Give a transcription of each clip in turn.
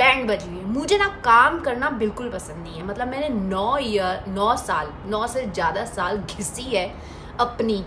Band बजी हुई है। मुझे ना काम करना बिल्कुल पसंद नहीं है। मतलब मैंने 9 से ज़्यादा साल घिसी है अपनी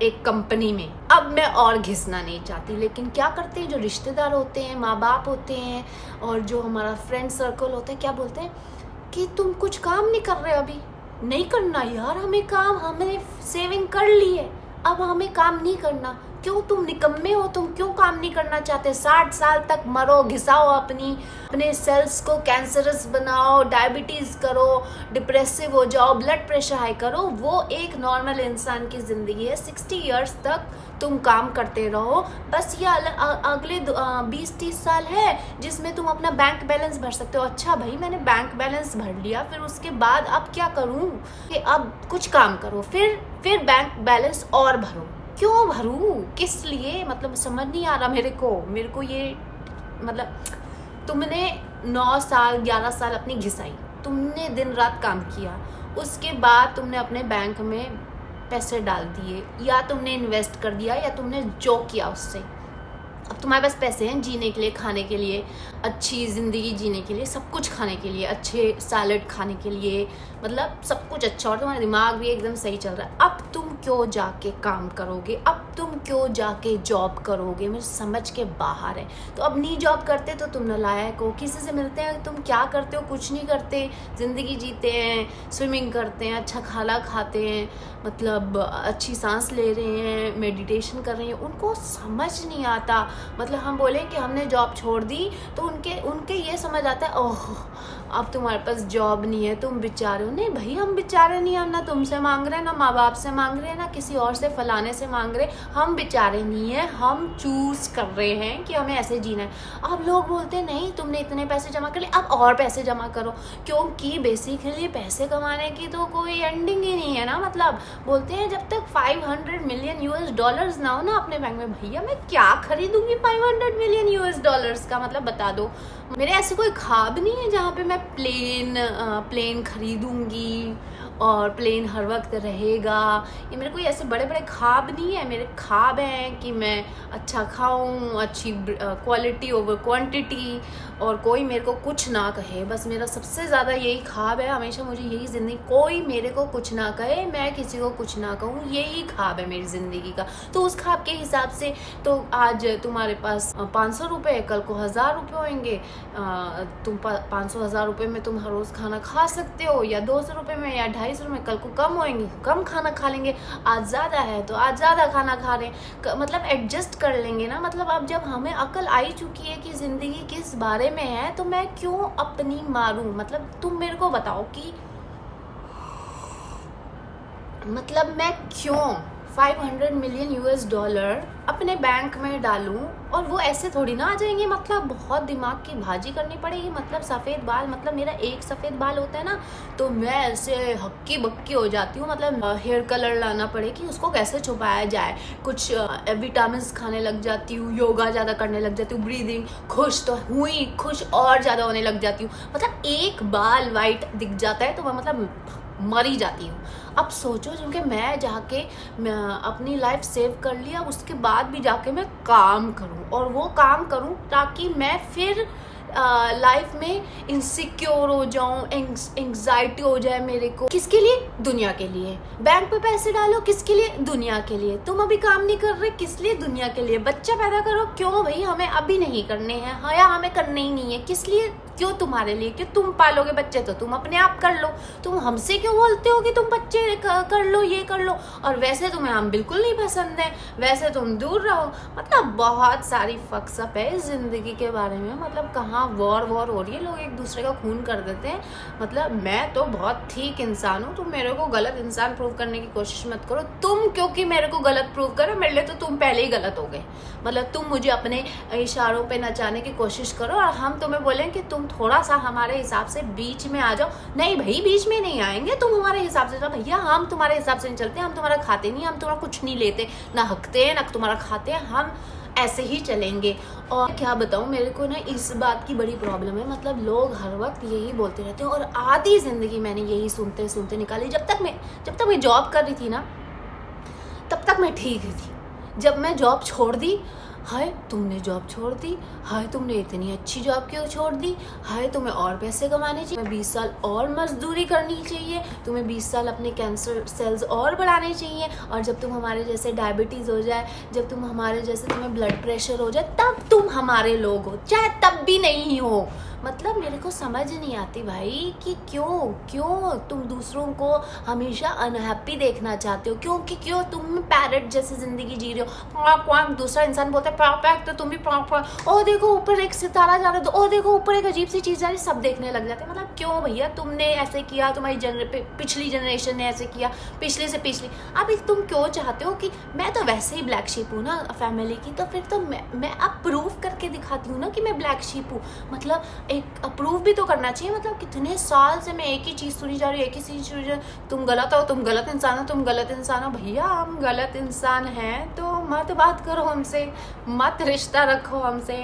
एक कंपनी में। अब मैं और घिसना नहीं चाहती। लेकिन क्या करते हैं जो रिश्तेदार होते हैं, माँ बाप होते हैं और जो हमारा फ्रेंड सर्कल होता है, क्या बोलते हैं कि तुम कुछ काम नहीं कर रहे, अभी नहीं करना यार हमें काम, हमने सेविंग कर ली है, अब हमें काम नहीं करना। क्यों, तुम निकम्मे हो, तुम क्यों काम नहीं करना चाहते? 60 साल तक मरो, घिसाओ अपने सेल्स को कैंसरस बनाओ, डायबिटीज़ करो, डिप्रेसिव हो जाओ, ब्लड प्रेशर हाई करो। वो एक नॉर्मल इंसान की ज़िंदगी है। 60 ईयर्स तक तुम काम करते रहो, बस ये अगले 20-30 साल है जिसमें तुम अपना बैंक बैलेंस भर सकते हो। अच्छा भाई, मैंने बैंक बैलेंस भर लिया, फिर उसके बाद अब क्या करूँ कि अब कुछ काम करो, फिर बैंक बैलेंस और भरो। क्यों भरूं, किस लिए? मतलब समझ नहीं आ रहा मेरे को ये, मतलब तुमने 9 साल 11 साल अपनी घिसाई, तुमने दिन रात काम किया, उसके बाद तुमने अपने बैंक में पैसे डाल दिए, या तुमने इन्वेस्ट कर दिया, या तुमने जो किया उससे अब तुम्हारे पास पैसे हैं जीने के लिए, खाने के लिए, अच्छी ज़िंदगी जीने के लिए, सब कुछ खाने के लिए, अच्छे सैलड खाने के लिए, मतलब सब कुछ अच्छा, और तुम्हारा दिमाग भी एकदम सही चल रहा है। अब तुम क्यों जाके काम करोगे? अब तुम क्यों जाके जॉब करोगे? मुझे समझ के बाहर है। तो अब नहीं जॉब करते तो तुम नालायक हो। किसी से मिलते हैं, तुम क्या करते हो? कुछ नहीं करते, ज़िंदगी जीते हैं, स्विमिंग करते हैं, अच्छा खाना खाते हैं, मतलब अच्छी सांस ले रहे हैं, मेडिटेशन कर रहे हैं। उनको समझ नहीं आता। मतलब हम बोले कि हमने जॉब छोड़ दी तो उनके ये समझ आता है, ओह अब तुम्हारे पास जॉब नहीं है, तुम बेचारे हो। नहीं भाई, हम बेचारे नहीं, हम ना तुमसे मांग रहे हैं, ना माँ बाप से मांग रहे हैं, ना किसी और से फलाने से मांग रहे। हम बेचारे नहीं हैं, हम चूज कर रहे हैं कि हमें ऐसे जीना है। अब लोग बोलते हैं नहीं तुमने इतने पैसे जमा कर लिए, अब और पैसे जमा करो, क्योंकि बेसिकली पैसे कमाने की तो कोई एंडिंग ही नहीं है ना। मतलब बोलते हैं जब तक 500 मिलियन यूएस डॉलर्स ना हो ना अपने बैंक में, भैया मैं क्या खरीदूंगी 500 मिलियन यूएस डॉलर्स का? मतलब बता दो। मेरे ऐसे कोई ख्वाब नहीं है जहाँ पे मैं प्लेन खरीदूंगी और प्लेन हर वक्त रहेगा। ये मेरे कोई ऐसे बड़े बड़े ख्वाब नहीं है। मेरे ख्वाब हैं कि मैं अच्छा खाऊं, अच्छी क्वालिटी ओवर क्वांटिटी, और कोई मेरे को कुछ ना कहे। बस मेरा सबसे ज़्यादा यही ख्वाब है हमेशा, मुझे यही ज़िंदगी, कोई मेरे को कुछ ना कहे, मैं किसी को कुछ ना कहूँ, यही ख्वाब है मेरी ज़िंदगी का। तो उस ख्वाब के हिसाब से तो आज तुम्हारे पास 500 रुपये, कल को 1000 रुपये होंगे। तुम 500-1000 रुपये में तुम हर रोज़ खाना खा सकते हो, या 200 रुपये में, या 250 में। कल को कम होंगे, कम खाना खा लेंगे। आज ज़्यादा है तो आज ज़्यादा खाना खा रहे हैं, मतलब एडजस्ट कर लेंगे ना। मतलब अब जब हमें अकल आई चुकी है कि ज़िंदगी किस बारे में है, तो मैं क्यों अपनी मारूं? मतलब तुम मेरे को बताओ कि मतलब मैं क्यों 500 मिलियन यूएस डॉलर अपने बैंक में डालूं, और वो ऐसे थोड़ी ना आ जाएंगे। मतलब बहुत दिमाग की भाजी करनी पड़ेगी। मतलब सफ़ेद बाल, मतलब मेरा एक सफ़ेद बाल होता है ना, तो मैं ऐसे हक्की बक्की हो जाती हूँ। मतलब हेयर कलर लाना पड़े कि उसको कैसे छुपाया जाए, कुछ विटामिन खाने लग जाती हूँ, योगा ज़्यादा करने लग जाती हूँ, ब्रीदिंग, खुश तो हुई, खुश और ज़्यादा होने लग जाती हूँ। मतलब एक बाल वाइट दिख जाता है तो मैं मतलब मरी जाती हूँ। अब सोचो, क्योंकि मैं जाके अपनी लाइफ सेव कर लिया, उसके बाद भी जाके मैं काम करूँ, और वो काम करूँ ताकि मैं फिर लाइफ में इनसिक्योर हो जाऊँ, एंग्जाइटी हो जाए मेरे को। किसके लिए? दुनिया के लिए। बैंक पे पैसे डालो, किसके लिए? दुनिया के लिए। तुम अभी काम नहीं कर रहे, किस लिए? दुनिया के लिए। बच्चा पैदा करो, क्यों भाई? हमें अभी नहीं करने हैं, हाँ, या हमें करने ही नहीं है, किस लिए? क्यों? तुम्हारे लिए। कि तुम पालोगे बच्चे तो तुम अपने आप कर लो। तुम हमसे क्यों बोलते हो कि तुम बच्चे कर लो, ये कर लो, और वैसे तुम्हें हम बिल्कुल नहीं पसंद है, वैसे तुम दूर रहो। मतलब बहुत सारी फक्सअप है इस ज़िंदगी के बारे में। मतलब कहाँ वॉर हो रही है, लोग एक दूसरे का खून कर देते हैं। मतलब मैं तो बहुत ठीक इंसान हूँ, तुम मेरे को गलत इंसान प्रूव करने की कोशिश मत करो। तुम क्योंकि मेरे को गलत प्रूव करो, मेरे लिए तो तुम पहले ही गलत हो गए। मतलब तुम मुझे अपने इशारों पे नचाने की कोशिश करो, और हम तुम्हें बोलें कि तुम थोड़ा सा हमारे हिसाब से बीच में आ जाओ। नहीं भाई, बीच में नहीं आएंगे, तुम हमारे हिसाब से जाओ। भैया हम तुम्हारे हिसाब से नहीं चलते, हम तुम्हारा खाते नहीं, हम तुम्हारा कुछ नहीं लेते, ना हकते हैं ना तुम्हारा खाते हैं, हम ऐसे ही चलेंगे। और क्या बताऊँ, मेरे को ना इस बात की बड़ी प्रॉब्लम है। मतलब लोग हर वक्त यही बोलते रहते हैं, और आधी ज़िंदगी मैंने यही सुनते सुनते निकाली। जब तक मैं जॉब कर रही थी ना, तब तक मैं ठीक थी। जब मैं जॉब छोड़ दी, हाय तुमने जॉब छोड़ दी, हाय तुमने इतनी अच्छी जॉब क्यों छोड़ दी, हाय तुम्हें और पैसे कमाने चाहिए, तुम्हें 20 साल और मजदूरी करनी चाहिए, तुम्हें 20 साल अपने कैंसर सेल्स और बढ़ाने चाहिए, और जब तुम हमारे जैसे डायबिटीज़ हो जाए, जब तुम हमारे जैसे तुम्हें ब्लड प्रेशर हो जाए, तब तुम हमारे लोग हो, चाहे तब भी नहीं हो। मतलब मेरे को समझ नहीं आती भाई कि क्यों तुम दूसरों को हमेशा अनहैप्पी देखना चाहते हो, क्योंकि क्यों तुम पैरट जैसी ज़िंदगी जी रहे हो। क्वाक क्वाक, दूसरा इंसान बोलता है प्वाक प्वाक, तो तुम भी प्वाक प्वाक, ओ देखो ऊपर एक सितारा जा रहा है, तो ओ देखो ऊपर एक अजीब सी चीज़ जा रही है, सब देखने लग जाते हैं। मतलब क्यों भैया, तुमने ऐसे किया, तुम्हारी पिछली जनरेशन ने ऐसे किया, पिछले से पिछली, अभी तुम क्यों चाहते हो कि मैं तो वैसे ही ब्लैक शीप हूँ ना फैमिली की, तो फिर तो मैं अब प्रूव करके दिखाती हूँ ना कि मैं ब्लैक शीप हूँ। मतलब एक अप्रूव भी तो करना चाहिए। मतलब कितने साल से मैं एक ही चीज़ सुनी जा रही है, एक ही चीज़ सुनी जा रही है, तुम गलत हो, तुम गलत इंसान हो, तुम गलत इंसान हो। भैया हम गलत इंसान हैं तो मत बात करो हमसे, मत रिश्ता रखो हमसे,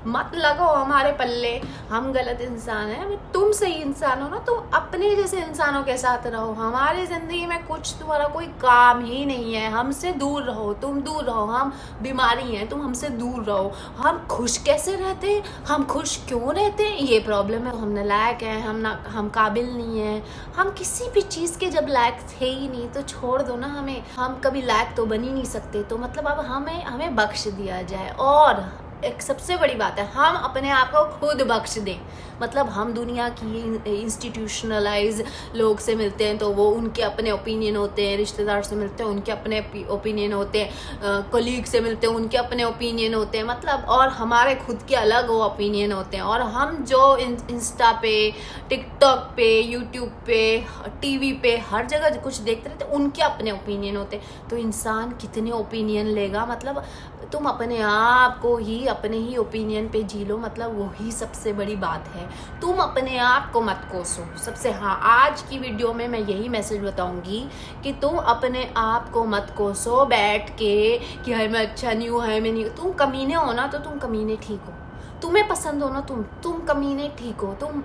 मत लगो हमारे पल्ले। हम गलत इंसान हैं, तुम सही इंसान हो ना, तो अपने जैसे इंसानों के साथ रहो। हमारी ज़िंदगी में कुछ तुम्हारा कोई काम ही नहीं है, हमसे दूर रहो, तुम दूर रहो। हम बीमारी हैं, तुम हमसे दूर रहो। हम खुश कैसे रहते हैं, हम खुश क्यों रहते हैं, ये प्रॉब्लम है। हम नालायक हैं, हम काबिल नहीं हैं, हम किसी भी चीज़ के जब लायक थे ही नहीं तो छोड़ दो ना हमें। हम कभी लायक तो बन ही नहीं सकते, तो मतलब अब हमें बख्श दिया जाए। और एक सबसे बड़ी बात है, हम अपने आप को खुद बख्श दें। मतलब हम दुनिया की इंस्टीट्यूशनलाइज लोग से मिलते हैं तो वो उनके अपने ओपिनियन होते हैं, रिश्तेदार से मिलते हैं उनके अपने ओपिनियन होते हैं, कलीग से मिलते हैं उनके अपने ओपिनियन होते हैं, मतलब और हमारे खुद के अलग वो ओपिनियन होते हैं। और हम जो इंस्टा पे, टिकटॉक पे, यूट्यूब पे, टीवी पे, हर जगह कुछ देखते रहते हैं, उनके अपने ओपिनियन होते हैं। तो इंसान कितने ओपिनियन लेगा, मतलब तुम अपने आप को ही अपने ही ओपिनियन पे जी लो, मतलब वही सबसे बड़ी बात है। तुम अपने आप को मत कोसो सबसे। हाँ, आज की वीडियो में मैं यही मैसेज बताऊंगी कि तुम अपने आप को मत कोसो बैठ के कि हाय मैं अच्छा नहीं हूँ, हाय मैं नहीं। तुम कमीने हो ना तो तुम कमीने ठीक हो, तुम्हें पसंद हो ना तुम कमीने ठीक हो, तुम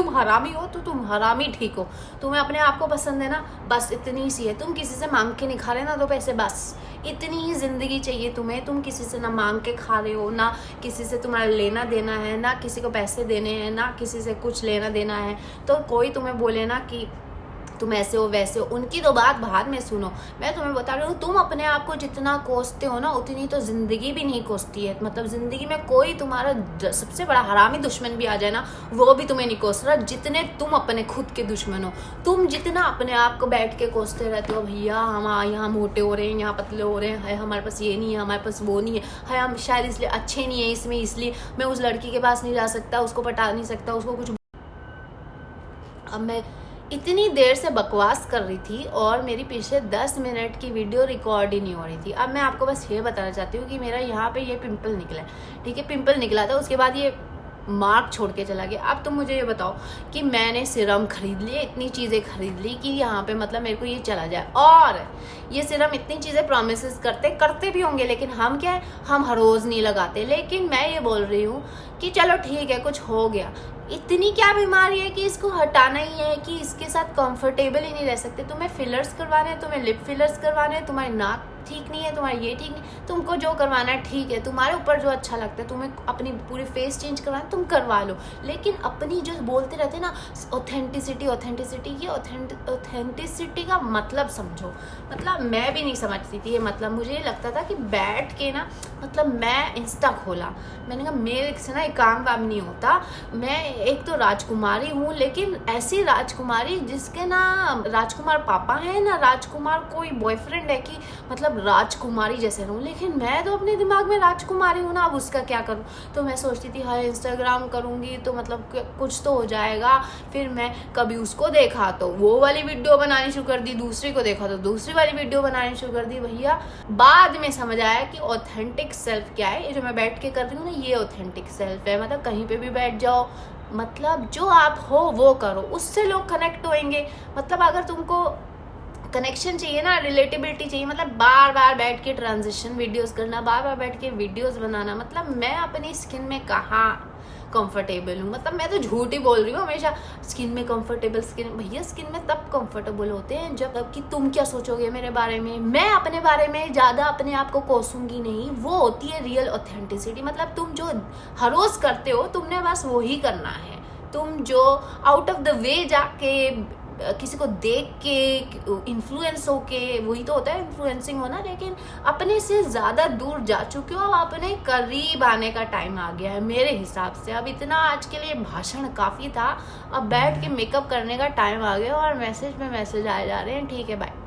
हरामी हो तो तुम हरामी ठीक हो। तुम्हें अपने आप को पसंद है ना, बस इतनी सी है। तुम किसी से मांग के नहीं खा रहे ना दो पैसे, बस इतनी ही जिंदगी चाहिए तुम्हें। तुम किसी से ना मांग के खा रहे हो, ना किसी से तुम्हारा लेना देना है, ना किसी को पैसे देने हैं, ना किसी से कुछ लेना देना है। तो कोई तुम्हें बोले ना कि तुम ऐसे हो वैसे हो, उनकी तो बात बाद में सुनो। मैं तुम्हें बता रही हूँ, तुम अपने आप को जितना कोसते हो ना उतनी तो ज़िंदगी भी नहीं कोसती है। मतलब ज़िंदगी में कोई तुम्हारा सबसे बड़ा हरामी दुश्मन भी आ जाए ना, वो भी तुम्हें नहीं कोस रहा जितने तुम अपने खुद के दुश्मन हो। तुम जितना अपने आप को बैठ के कोसते रहते हो, भैया हम यहाँ मोटे हो रहे हैं, यहाँ पतले हो रहे हैं, है हमारे पास ये नहीं है, हमारे पास वो नहीं है हम शायद इसलिए अच्छे नहीं है इसमें, इसलिए मैं उस लड़की के पास नहीं जा सकता, उसको पटा नहीं सकता, उसको कुछ। अब मैं इतनी देर से बकवास कर रही थी और मेरी पिछले 10 मिनट की वीडियो रिकॉर्ड ही नहीं हो रही थी। अब मैं आपको बस ये बताना चाहती हूँ कि मेरा यहाँ पे ये पिंपल निकला है, ठीक है, पिंपल निकला था, उसके बाद ये मार्क छोड़ के चला गया। अब तुम मुझे ये बताओ कि मैंने सीरम खरीद लिए, इतनी चीज़ें खरीद ली कि यहाँ पे मतलब मेरे को ये चला जाए। और ये सीरम इतनी चीज़ें प्रोमिस करते भी होंगे, लेकिन हम क्या है, हम हर रोज़ नहीं लगाते। लेकिन मैं ये बोल रही हूँ कि चलो ठीक है, कुछ हो गया, इतनी क्या बीमारी है कि इसको हटाना ही है, कि इसके साथ कंफर्टेबल ही नहीं रह सकते। तुम्हें फिलर्स करवाने हैं, तुम्हें लिप फिलर्स करवाने हैं, तुम्हारी नाक ठीक नहीं है, तुम्हारा ये ठीक नहीं, तुमको जो करवाना है ठीक है, तुम्हारे ऊपर जो अच्छा लगता है, तुम्हें अपनी पूरी फेस चेंज करवाना है तुम करवा लो। लेकिन अपनी जो बोलते रहते ना ऑथेंटिसिटी, ये ऑथेंटिसिटी का मतलब समझो। मतलब मैं भी नहीं समझती थी ये मतलब। मुझे लगता था कि बैठ के ना, मतलब मैं इंस्टा खोला, मैंने कहा मेरे से ना एक काम नहीं होता। मैं एक तो राजकुमारी हूँ, लेकिन ऐसी राजकुमारी जिसके ना राजकुमार पापा हैं ना राजकुमार कोई बॉयफ्रेंड है, कि मतलब राजकुमारी जैसे रहूँ। लेकिन मैं तो अपने दिमाग में राजकुमारी हूँ ना, अब उसका क्या करूँ। तो मैं सोचती थी हाँ इंस्टाग्राम करूँगी तो मतलब कुछ तो हो जाएगा। फिर मैं कभी उसको देखा तो वो वाली वीडियो बनानी शुरू कर दी, दूसरी को देखा तो दूसरी वाली वीडियो बनानी शुरू कर दी। भैया बाद में समझ आया कि ऑथेंटिक सेल्फ क्या है। ये जो मैं बैठ के कर रही हूँ ना, ये ऑथेंटिक सेल्फ है। मतलब कहीं पे भी बैठ जाओ, मतलब जो आप हो वो करो, उससे लोग कनेक्ट होंगे। मतलब अगर तुमको कनेक्शन चाहिए ना, रिलेटेबिलिटी चाहिए, मतलब बार बार बैठ के ट्रांजिशन वीडियोस करना, बार बार बैठ के वीडियोस बनाना, मतलब मैं अपनी स्किन में कहाँ कंफर्टेबल हूँ। मतलब मैं तो झूठ ही बोल रही हूँ हमेशा, स्किन में कंफर्टेबल, स्किन भैया स्किन में तब कंफर्टेबल होते हैं जब कि तुम क्या सोचोगे मेरे बारे में। मैं अपने बारे में ज़्यादा अपने आप को कोसूंगी नहीं, वो होती है रियल ऑथेंटिसिटी। मतलब तुम जो हर रोज़ करते हो तुमने बस वही करना है। तुम जो आउट ऑफ द वे जाके किसी को देख के इन्फ्लुएंस होके, वही तो होता है इन्फ्लुएंसिंग होना, लेकिन अपने से ज़्यादा दूर जा चुके हो। अब अपने करीब आने का टाइम आ गया है मेरे हिसाब से। अब इतना आज के लिए भाषण काफ़ी था, अब बैठ के मेकअप करने का टाइम आ गया और मैसेज में मैसेज आए जा रहे हैं। ठीक है, बाय।